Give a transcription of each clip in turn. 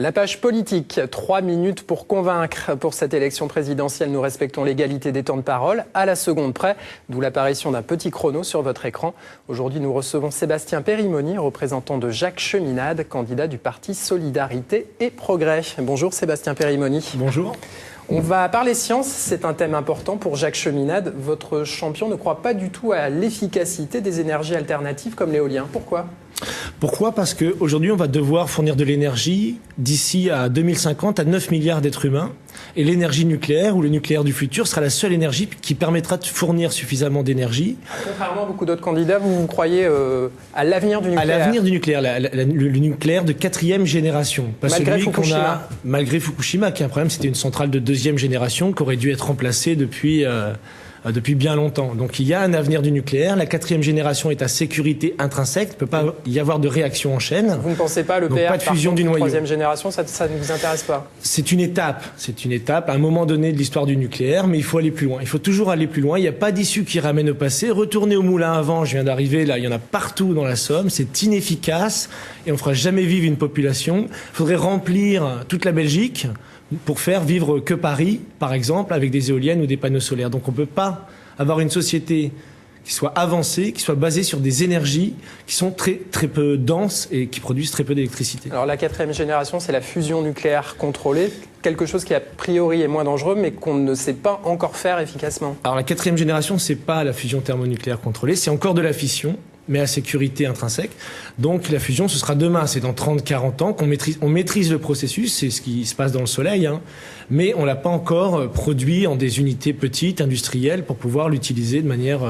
La page politique, 3 minutes pour convaincre. Pour cette élection présidentielle, nous respectons l'égalité des temps de parole à la seconde près, d'où l'apparition d'un petit chrono sur votre écran. Aujourd'hui, nous recevons Sébastien Perimoni, représentant de Jacques Cheminade, candidat du parti Solidarité et Progrès. Bonjour Sébastien Perimoni. Bonjour. On va parler science, c'est un thème important pour Jacques Cheminade. Votre champion ne croit pas du tout à l'efficacité des énergies alternatives comme l'éolien. Pourquoi ? Pourquoi ? Parce qu'aujourd'hui, on va devoir fournir de l'énergie d'ici à 2050 à 9 milliards d'êtres humains. Et l'énergie nucléaire ou le nucléaire du futur sera la seule énergie qui permettra de fournir suffisamment d'énergie. Contrairement à beaucoup d'autres candidats, vous croyez à l'avenir du nucléaire ? À l'avenir du nucléaire, le nucléaire de 4e génération. Pas malgré celui Fukushima. qu'on a, malgré Fukushima, qui est un problème, c'était une centrale de 2e génération qui aurait dû être remplacée depuis bien longtemps. Donc il y a un avenir du nucléaire. La 4e génération est à sécurité intrinsèque. Il ne peut pas y avoir de réaction en chaîne. Vous ne pensez pas le PR, pas de fusion du noyau. 3e génération, ça ne vous intéresse pas ? C'est une étape à un moment donné de l'histoire du nucléaire, mais il faut aller plus loin. Il faut toujours aller plus loin. Il n'y a pas d'issue qui ramène au passé. Retourner au moulin à vent, je viens d'arriver, là, il y en a partout dans la Somme. C'est inefficace et on ne fera jamais vivre une population. Il faudrait remplir toute la Belgique pour faire vivre que Paris, par exemple, avec des éoliennes ou des panneaux solaires. Donc on ne peut pas avoir une société qui soit avancée, qui soit basée sur des énergies qui sont très peu denses et qui produisent très peu d'électricité. Alors la 4e génération, c'est la fusion nucléaire contrôlée, quelque chose qui a priori est moins dangereux, mais qu'on ne sait pas encore faire efficacement. Alors la 4e génération, c'est pas la fusion thermonucléaire contrôlée, c'est encore de la fission, mais à sécurité intrinsèque. Donc la fusion, ce sera demain, c'est dans 30-40 ans qu'on maîtrise le processus, c'est ce qui se passe dans le Soleil, mais on l'a pas encore produit en des unités petites, industrielles, pour pouvoir l'utiliser de manière,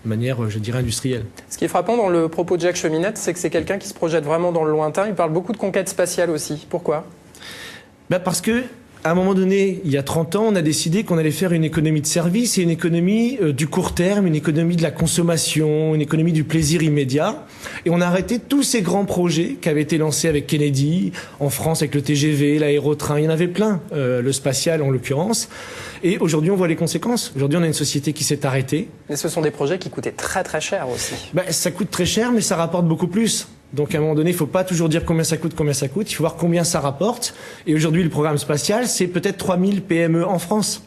je dirais, industrielle. Ce qui est frappant dans le propos de Jacques Cheminade, c'est que c'est quelqu'un qui se projette vraiment dans le lointain. Il parle beaucoup de conquête spatiale aussi. Pourquoi ? Parce que à un moment donné, il y a 30 ans, on a décidé qu'on allait faire une économie de service et une économie du court terme, une économie de la consommation, une économie du plaisir immédiat. Et on a arrêté tous ces grands projets qui avaient été lancés avec Kennedy, en France avec le TGV, l'aérotrain, il y en avait plein, le spatial en l'occurrence. Et aujourd'hui, on voit les conséquences. Aujourd'hui, on a une société qui s'est arrêtée. Mais ce sont des projets qui coûtaient très cher aussi. Ça coûte très cher, mais ça rapporte beaucoup plus. Donc à un moment donné, il ne faut pas toujours dire combien ça coûte, il faut voir combien ça rapporte. Et aujourd'hui, le programme spatial, c'est peut-être 3000 PME en France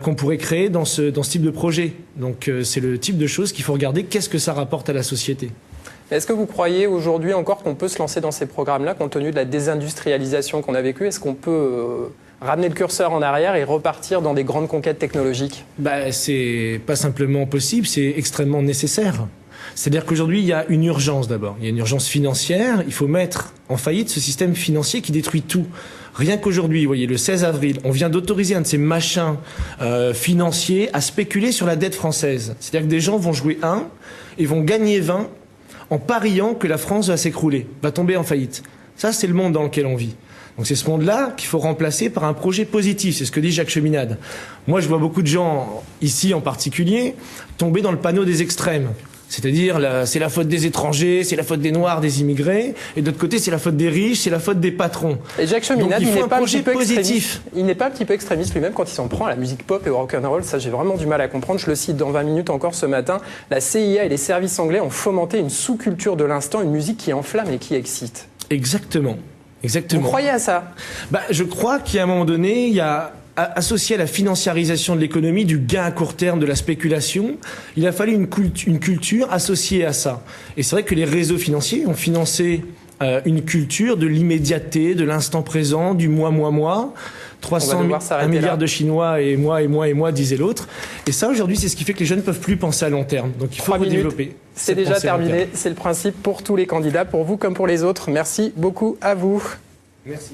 qu'on pourrait créer dans ce type de projet. Donc c'est le type de choses qu'il faut regarder, qu'est-ce que ça rapporte à la société. Est-ce que vous croyez aujourd'hui encore qu'on peut se lancer dans ces programmes-là, compte tenu de la désindustrialisation qu'on a vécue ? Est-ce qu'on peut ramener le curseur en arrière et repartir dans des grandes conquêtes technologiques ? C'est pas simplement possible, c'est extrêmement nécessaire. C'est-à-dire qu'aujourd'hui, il y a une urgence d'abord. Il y a une urgence financière. Il faut mettre en faillite ce système financier qui détruit tout. Rien qu'aujourd'hui, vous voyez, le 16 avril, on vient d'autoriser un de ces machins financiers à spéculer sur la dette française. C'est-à-dire que des gens vont jouer 1 et vont gagner 20 en pariant que la France va s'écrouler, va tomber en faillite. Ça, c'est le monde dans lequel on vit. Donc c'est ce monde-là qu'il faut remplacer par un projet positif. C'est ce que dit Jacques Cheminade. Moi, je vois beaucoup de gens, ici en particulier, tomber dans le panneau des extrêmes. C'est-à-dire, c'est la faute des étrangers, c'est la faute des Noirs, des immigrés, et d'autre côté, c'est la faute des riches, c'est la faute des patrons. Et Jacques Cheminade, il n'est pas un petit peu extrémiste. Il n'est pas un petit peu extrémiste lui-même quand il s'en prend à la musique pop et au rock'n'roll. Ça, j'ai vraiment du mal à comprendre. Je le cite dans 20 minutes encore ce matin. La CIA et les services anglais ont fomenté une sous-culture de l'instant, une musique qui enflamme et qui excite. Exactement. Vous croyez à ça ? Je crois qu'à un moment donné, il y a associé à la financiarisation de l'économie, du gain à court terme, de la spéculation, il a fallu une culture associée à ça. Et c'est vrai que les réseaux financiers ont financé une culture de l'immédiateté, de l'instant présent, du moi. 1 milliard de Chinois et moi, disait l'autre. Et ça, aujourd'hui, c'est ce qui fait que les jeunes ne peuvent plus penser à long terme. Donc il faut redévelopper. C'est déjà terminé. C'est le principe pour tous les candidats, pour vous comme pour les autres. Merci beaucoup à vous. Merci.